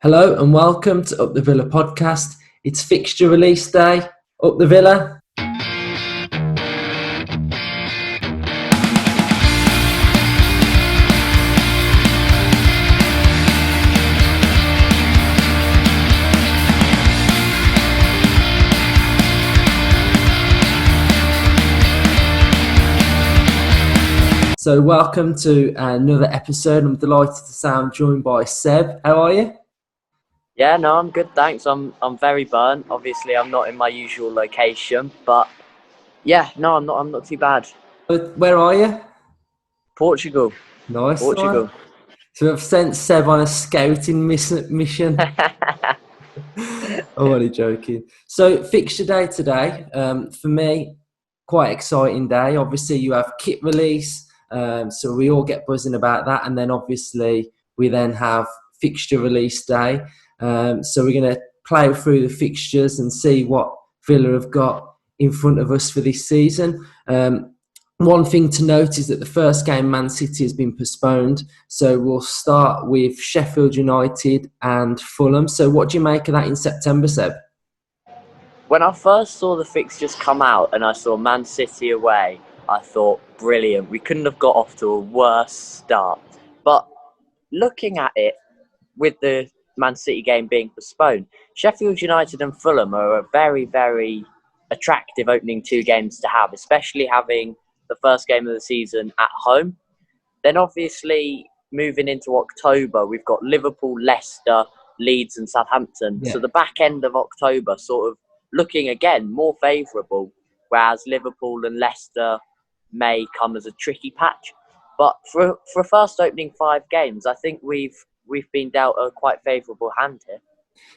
Hello and welcome to Up the Villa podcast. It's fixture release day. Up the Villa. So welcome to another episode. I'm delighted to say I'm joined by Seb. How are you? Yeah, no, I'm good, thanks. I'm very burnt. Obviously, I'm not in my usual location, but yeah, no, I'm not too bad. Where are you? Portugal. Nice one. Portugal. So I've sent Seb on a scouting mission. I'm only joking. So fixture day today, for me, quite exciting day. Obviously, you have kit release, so we all get buzzing about that, and then obviously we then have fixture release day. So we're going to play through the fixtures and see what Villa have got in front of us for this season. One thing to note is that the first game, Man City, has been postponed. So we'll start with Sheffield United and Fulham. So what do you make of that in September, Seb? When I first saw the fixtures come out and I saw Man City away, I thought, brilliant. We couldn't have got off to a worse start. But looking at it, with the Man City game being postponed, Sheffield United and Fulham are a very, very attractive opening two games to have, especially having the first game of the season at home. Then obviously moving into October, we've got Liverpool, Leicester, Leeds and Southampton. Yeah. So the back end of October sort of looking again more favourable, whereas Liverpool and Leicester may come as a tricky patch. But for a first opening 5 games, I think we've been dealt a quite favourable hand here.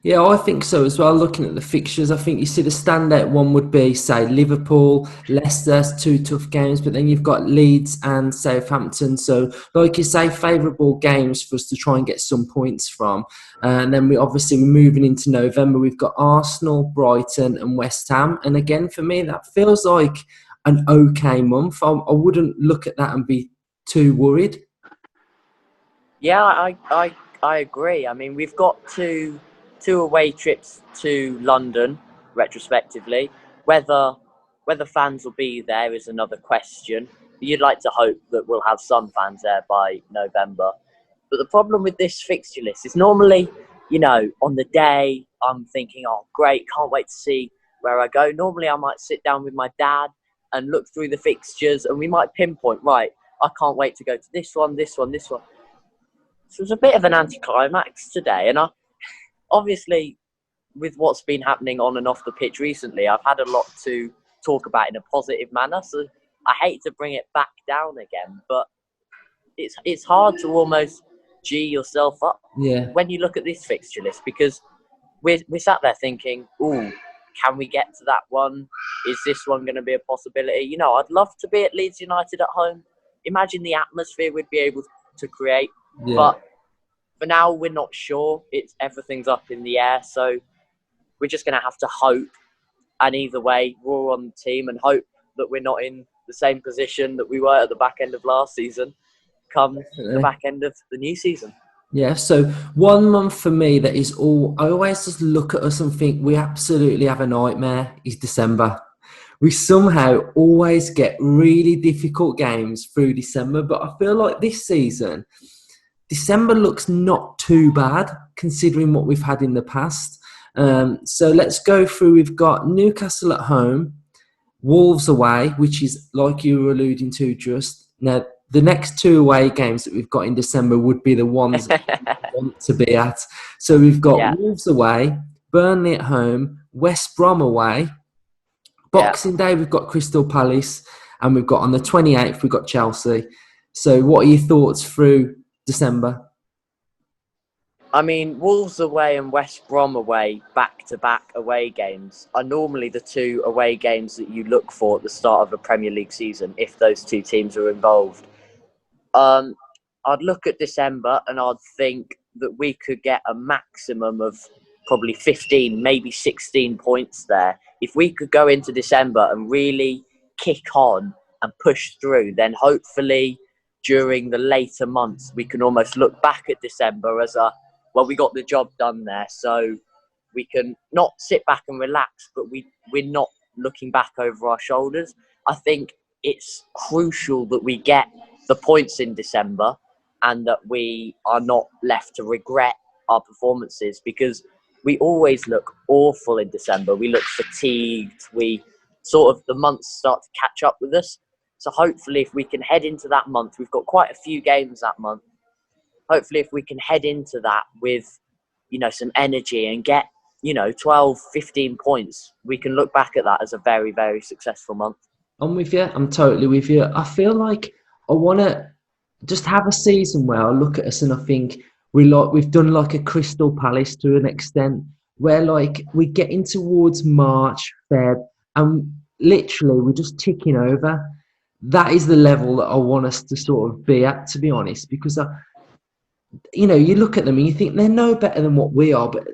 Yeah, I think so as well. Looking at the fixtures, I think you see the standout one would be, say, Liverpool, Leicester, 2 tough games, but then you've got Leeds and Southampton. So, like you say, favourable games for us to try and get some points from. And then we're moving into November. We've got Arsenal, Brighton, and West Ham. And again, for me, that feels like an okay month. I wouldn't look at that and be too worried. Yeah, I agree. I mean, we've got two away trips to London, retrospectively. Whether fans will be there is another question. You'd like to hope that we'll have some fans there by November. But the problem with this fixture list is normally, on the day, I'm thinking, oh, great, can't wait to see where I go. Normally, I might sit down with my dad and look through the fixtures, and we might pinpoint, right, I can't wait to go to this one, this one, this one. So it was a bit of an anticlimax today, and obviously, with what's been happening on and off the pitch recently, I've had a lot to talk about in a positive manner. So I hate to bring it back down again, but it's hard to almost G yourself up when you look at this fixture list, because we're sat there thinking, ooh, can we get to that one? Is this one going to be a possibility? I'd love to be at Leeds United at home. Imagine the atmosphere we'd be able to create. Yeah. But for now, we're not sure. Everything's up in the air, so we're just going to have to hope. And either way, we're on the team and hope that we're not in the same position that we were at the back end of last season, come the back end of the new season. Yeah, so 1 month for me that is all, I always just look at us and think we absolutely have a nightmare, is December. We somehow always get really difficult games through December, but I feel like this season, December looks not too bad considering what we've had in the past. So let's go through. We've got Newcastle at home, Wolves away, which is like you were alluding to just now. The next 2 away games that we've got in December would be the ones that we want to be at. So we've got Wolves away, Burnley at home, West Brom away. Boxing Day, we've got Crystal Palace, and we've got on the 28th, we've got Chelsea. So what are your thoughts through December? I mean, Wolves away and West Brom away, back-to-back away games, are normally the 2 away games that you look for at the start of a Premier League season, if those 2 teams are involved. I'd look at December and I'd think that we could get a maximum of probably 15, maybe 16 points there. If we could go into December and really kick on and push through, then hopefully during the later months we can almost look back at December as a well, we got the job done there, so we can not sit back and relax, but we're not looking back over our shoulders. I think it's crucial that we get the points in December and that we are not left to regret our performances, because we always look awful in December. We look fatigued. We sort of, the months start to catch up with us. So hopefully if we can head into that month, we've got quite a few games that month. Hopefully if we can head into that with, some energy and get, 12, 15 points, we can look back at that as a very, very successful month. I'm with you. I'm totally with you. I feel like I want to just have a season where I look at us and I think we've done like a Crystal Palace to an extent, where like we're getting towards March, Feb, and literally we're just ticking over. That is the level that I want us to sort of be at, to be honest, because you look at them and you think they're no better than what we are, but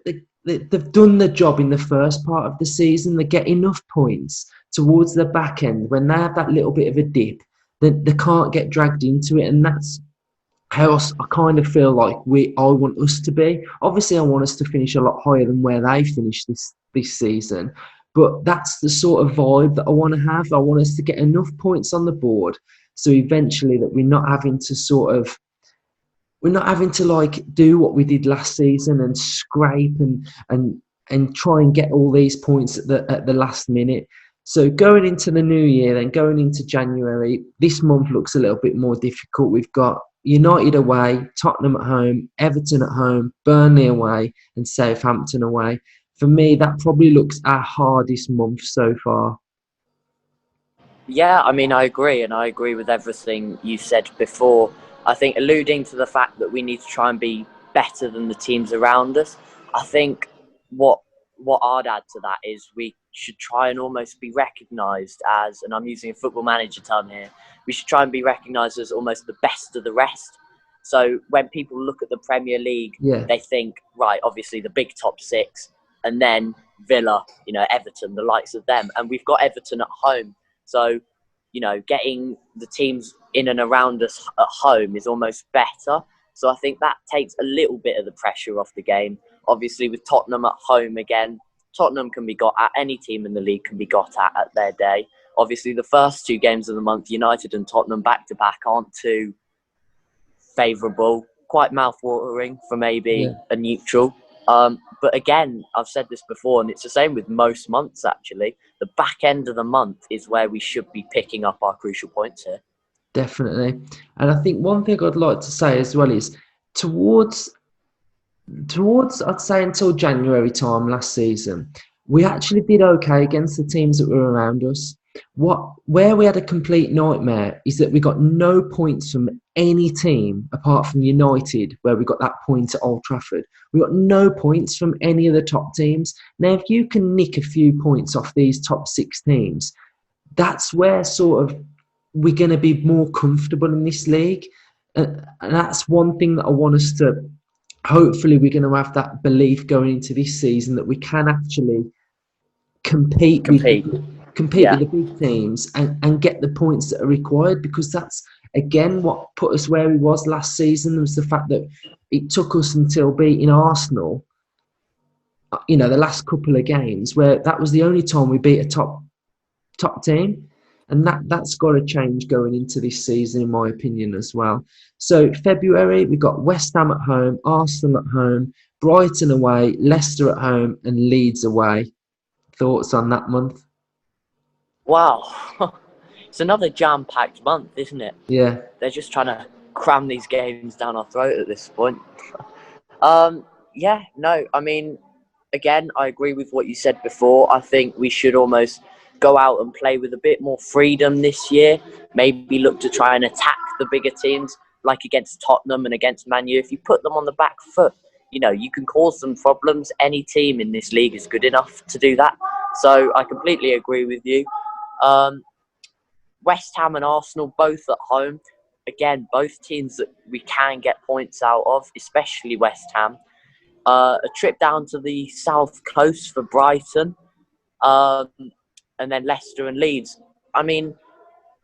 they've done the job in the first part of the season. They get enough points towards the back end when they have that little bit of a dip, they can't get dragged into it, and that's how I kind of feel like I want us to be. Obviously, I want us to finish a lot higher than where they finished this season, but that's the sort of vibe that I want to have. I want us to get enough points on the board so eventually that we're not having to like do what we did last season and scrape and try and get all these points at the last minute. So going into the new year, then going into January, this month looks a little bit more difficult. We've got United away, Tottenham at home, Everton at home, Burnley away, and Southampton away. For me, that probably looks our hardest month so far. Yeah, I mean, I agree, and I agree with everything you said before. I think alluding to the fact that we need to try and be better than the teams around us. I think what I'd add to that is we should try and almost be recognised as, and I'm using a football manager term here, we should try and be recognised as almost the best of the rest. So when people look at the Premier League, Yeah, they think, right, obviously the big top six, and then Villa, Everton, the likes of them, and we've got Everton at home. So, getting the teams in and around us at home is almost better. So I think that takes a little bit of the pressure off the game. Obviously, with Tottenham at home again, Tottenham can be got at, any team in the league can be got at their day. Obviously, the first two games of the month, United and Tottenham back-to-back, aren't too favourable, quite mouth-watering for maybe yeah. a neutral. But again, I've said this before, and it's the same with most months, actually. The back end of the month is where we should be picking up our crucial points here. Definitely. And I think one thing I'd like to say as well is towards I'd say until January time last season, we actually did okay against the teams that were around us. Where we had a complete nightmare is that we got no points from any team apart from United, where we got that point at Old Trafford. We got no points from any of the top teams. Now, if you can nick a few points off these top six teams, that's where sort of we're going to be more comfortable in this league. And that's one thing that I want us to, hopefully we're going to have that belief going into this season that we can actually compete with Compete. compete with Yeah. the big teams and get the points that are required, because that's again what put us where we was last season was the fact that it took us until beating Arsenal, the last couple of games, where that was the only time we beat a top team, and that's got to change going into this season, in my opinion, as well. So February we got West Ham at home, Arsenal at home, Brighton away, Leicester at home, and Leeds away. Thoughts on that month? Wow. It's another jam-packed month, isn't it? Yeah, They're just trying to cram these games down our throat at this point. Yeah, no, I mean, again, I agree with what you said before. I think we should almost go out and play with a bit more freedom this year. Maybe look to try and attack the bigger teams, like against Tottenham and against Man U. If you put them on the back foot, you can cause them problems. Any team in this league is good enough to do that. So I completely agree with you. Um, West Ham and Arsenal both at home. Again, both teams that we can get points out of, especially West Ham. A trip down to the south coast for Brighton, um, and then Leicester and Leeds. I mean,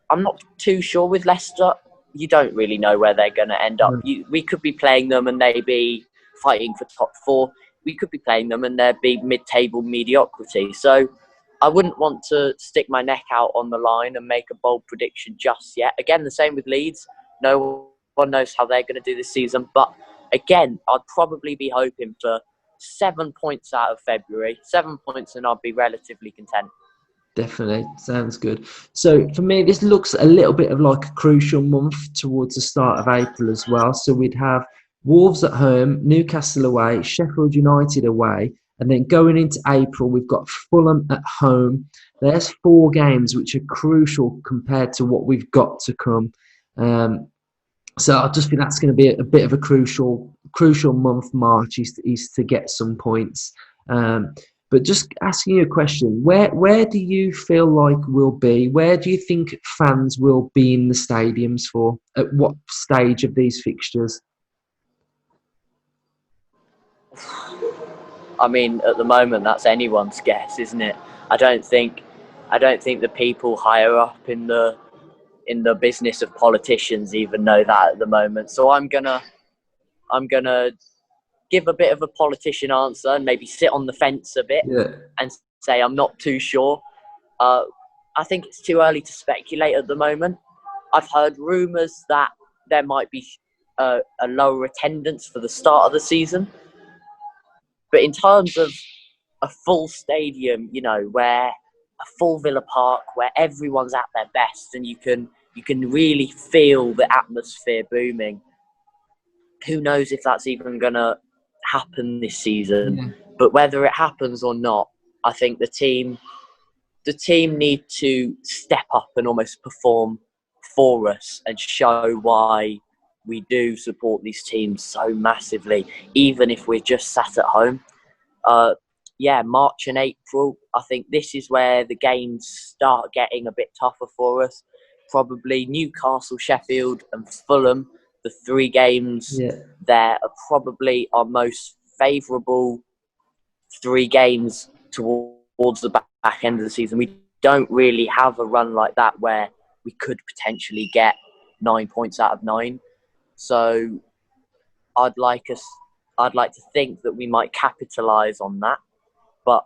I'm not too sure with Leicester. You don't really know where they're going to end up. no, We could be playing them and they be fighting for top four, we could be playing them and there'd be mid-table mediocrity. So I wouldn't want to stick my neck out on the line and make a bold prediction just yet. Again, the same with Leeds. No one knows how they're going to do this season. But again, I'd probably be hoping for 7 points out of February. 7 points and I'd be relatively content. Definitely. Sounds good. So for me, this looks a little bit of like a crucial month towards the start of April as well. So we'd have Wolves at home, Newcastle away, Sheffield United away, and then going into April, we've got Fulham at home. There's 4 games which are crucial compared to what we've got to come. So I just think that's going to be a bit of a crucial month. March is to get some points. But just asking you a question, where do you feel like we'll be? Where do you think fans will be in the stadiums for? At what stage of these fixtures? I mean, at the moment, that's anyone's guess, isn't it? I don't think the people higher up in the business of politicians even know that at the moment. So I'm gonna give a bit of a politician answer and maybe sit on the fence a bit Yeah. and say I'm not too sure. I think it's too early to speculate at the moment. I've heard rumours that there might be a lower attendance for the start of the season. But in terms of a full stadium, where a full Villa Park, where everyone's at their best and you can really feel the atmosphere booming, who knows if that's even going to happen this season. Yeah. But whether it happens or not, I think the team need to step up and almost perform for us and show why we do support these teams so massively, even if we're just sat at home. March and April, I think this is where the games start getting a bit tougher for us. Probably Newcastle, Sheffield and Fulham, the 3 games Yeah. there are probably our most favourable 3 games towards the back end of the season. We don't really have a run like that where we could potentially get 9 points out of 9. So I'd like to think that we might capitalise on that, but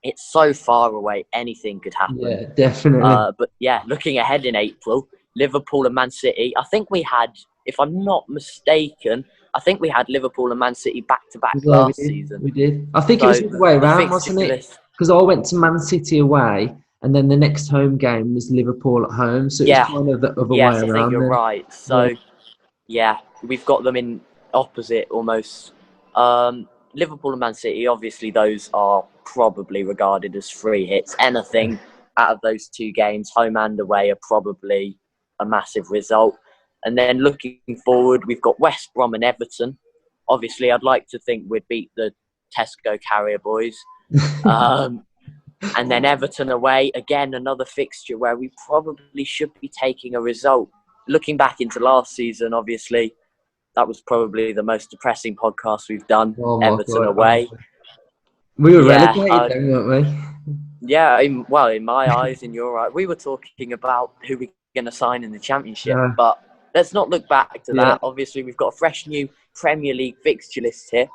it's so far away, anything could happen. Yeah, definitely. But yeah, looking ahead in April, Liverpool and Man City, I think we had, if I'm not mistaken, Liverpool and Man City back-to-back Yeah, last season. we did. I think it So was the other way the around, fixture wasn't it? list, Because I went to Man City away, and then the next home game was Liverpool at home. So it was yeah, kind of the other way yes, I think around you're then. right. Yeah. So yeah, we've got them in opposite almost. Liverpool and Man City, obviously, those are probably regarded as free hits. Anything out of those 2 games, home and away, are probably a massive result. And then looking forward, we've got West Brom and Everton. Obviously, I'd like to think we'd beat the Tesco Carrier boys. And then Everton away, again, another fixture where we probably should be taking a result. Looking back into last season, obviously, that was probably the most depressing podcast we've done. Oh my Everton God. away. We were Yeah, relegated then, weren't we? yeah. In my eyes, in your eyes, we were talking about who we're going to sign in the Championship. Yeah. But let's not look back to Yeah. that. Obviously, we've got a fresh new Premier League fixture list here.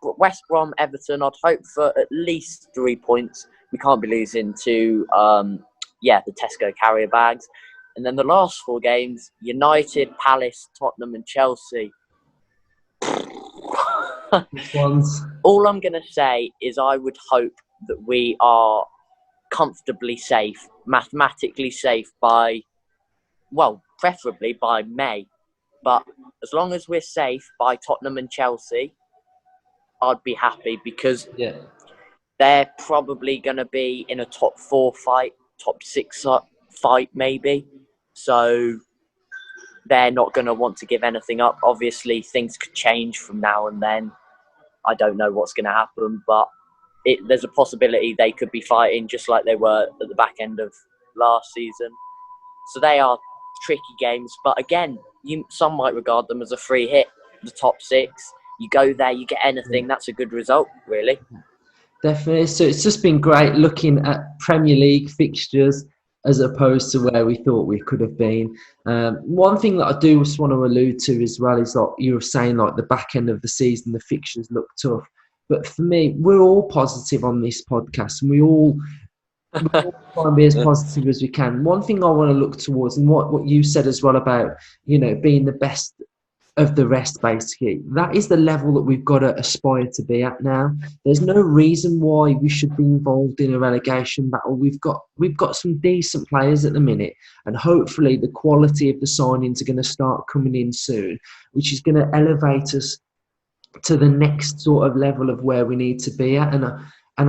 West Brom, Everton, I'd hope for at least 3 points. We can't be losing to the Tesco Carrier bags. And then the last 4 games, United, Palace, Tottenham and Chelsea. Which ones? All I'm going to say is I would hope that we are comfortably safe, mathematically safe preferably by May. But as long as we're safe by Tottenham and Chelsea, I'd be happy because they're probably going to be in a top 4 fight, top 6 fight maybe. So they're not going to want to give anything up. Obviously, things could change from now and then. I don't know what's going to happen, but there's a possibility they could be fighting just like they were at the back end of last season. So they are tricky games. But again, some might regard them as a free hit, the top 6. You go there, you get anything, that's a good result, really. Definitely. So it's just been great looking at Premier League fixtures as opposed to where we thought we could have been. One thing that I do just want to allude to as well is like you were saying, like the back end of the season, the fixtures look tough. But for me, we're all positive on this podcast, and we all try and be as positive as we can. One thing I want to look towards, and what you said as well about, you know, being the best of the rest, basically, that is the level that we've got to aspire to be at now. There's no reason why we should be involved in a relegation battle. We've got some decent players at the minute, and hopefully the quality of the signings are going to start coming in soon, which is going to elevate us to the next sort of level of where we need to be at. And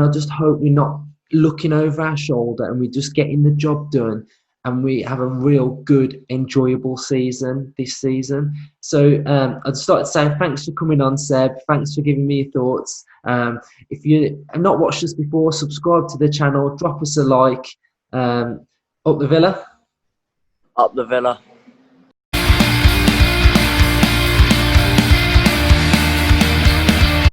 I just hope we're not looking over our shoulder and we're just getting the job done and we have a real good, enjoyable season this season. So I'd just like to say thanks for coming on, Seb. Thanks for giving me your thoughts. If you have not watched us before, subscribe to the channel, drop us a like. Up the Villa. Up the Villa.